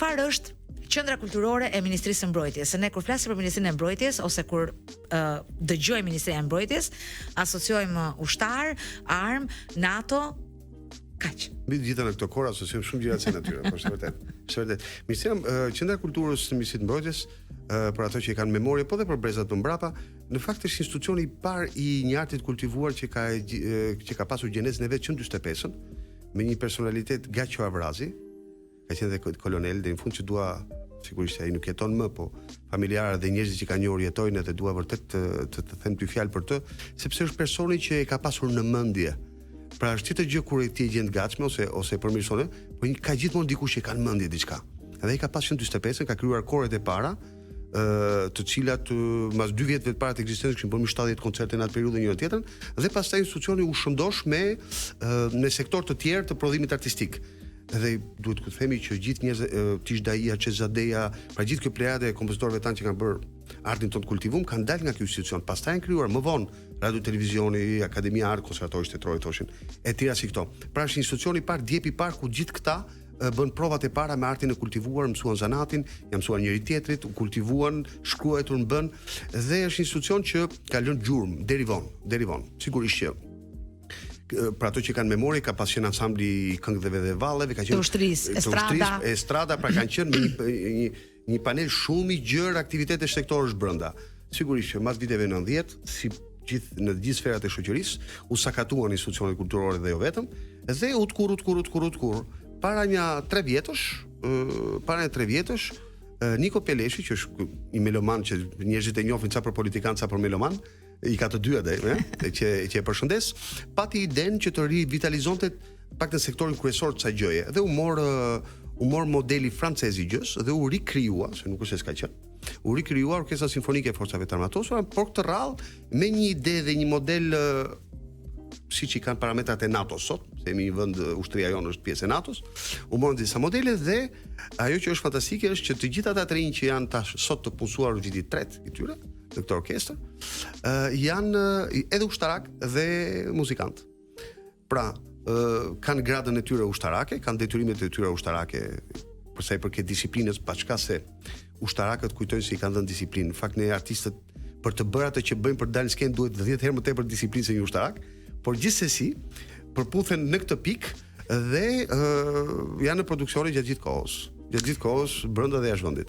çfarë është qendra kulturore e Ministrisë së Mbrojtjes. Se ne kur flasim për Ministrinë e Mbrojtjes ose kur dëgjojmë Ministrinë e Mbrojtjes, asociojmë ushtar, armë, NATO, kaq. Mbi të gjitha në këto kohë asociojmë shumë gjëra të natyrës, po është vërtet. Është vërtet. Ministria Qendra e Kulturës së Ministrisë së Mbrojtjes, për ato që i kanë memorie, po dhe për brezat të mbrapa, në fakt është institucioni i parë i një artit kultivuar që ka pasur gjenezën e vet që në 45-ën, me një personalitet Gaço Avrazi, ka qenë dhe kolonel deri në fund që dua sigurisht ai nuk jeton më, po familjarët dhe njerëzit që kanë njohur jetojnë dhe dua vërtet të them dy fjalë për të, sepse është personi që e ka pasur në mendje. Pra është të gjë kur ti e gjen gatshme ose përmirësone, po ka gjithmonë dikush që ka në mendje diçka. Dhe ai ka pasur 45-ën, ka krijuar koret e para, të cilat mas 2 vjetëve të para të ekzistencës kishin bërë 70 koncerte në atë periudhë njëra tjetrën, dhe pastaj institucioni u shëndosh me sektor të tjerë të prodhimit artistik. Edhe duhet të themi që gjithë njerëzit Tish Daia, Çezadeja, pra gjithë kjo plejade e kompozitorëve tanë që kanë bërë artin tonë kultivum kanë dalë nga ky institucion. Pastaj kanë krijuar më vonë Radio Televizioni, Akademia Art Konservatori Shtetëror thoshin, e tjera si këto. Pra është institucioni i parë, djepi i parë ku gjithë këta bën provat e para me artin e kultivuar, mësuan zanatin, ja mësuan njëri tjetrit, u kultivuan, shkruajtur në bën, dhe është institucion që ka lënë gjurmë deri vonë. Sigurisht që për ato që kanë memori, ka pas qenë ansambli i këngëve dhe valleve, ka qenë Estrada, pra kanë qenë një panel shumë i gjerë aktivitete shtektorësh brenda. Sigurisht që mas viteve 90, në gjithë sferat e shoqërisë, u sakatuan institucionet kulturore dhe jo vetëm, dhe utkur. Para një 3 vjetësh, Niko Peleshi, që është një meloman që njerëzit e njohin ca për politikan, ca për meloman, i ka të dy atë, që e përshëndes, pati idenë që të rivitalizonte pak në sektorin kryesor të kësaj gjëje, dhe u mor modeli francez i gjës dhe u rikrijua, se nuk është se s'ka qenë, u rikrijua Orkestra Simfonike e Forcave të Armatosura, por këtë rrallë me një ide dhe një model siç i kanë parametrat e NATO sot, se një vend ushtria jonë është pjesë e NATO-s, u morën disa modele dhe ajo që është fantastike është që të gjithë ata të rinj që janë tash sot të punësuar në vitin 3 i tyre, në këtë orkestër, janë edhe ushtarak dhe muzikant. Pra, kanë gradën e tyre ushtarake, kanë detyrimet e tyre ushtarake për sa i përket disiplinës, paçka se ushtarakët kujtojnë se i kanë dhënë disiplinë. Në fakt ne artistët për të bërë atë që bëjmë për të dalë në skenë duhet 10 herë më tepër disiplinë se një ushtarak, por gjithsesi përputhen në këtë pikë dhe janë në produksione gjatë gjithë kohës brenda dhe jashtë vendit.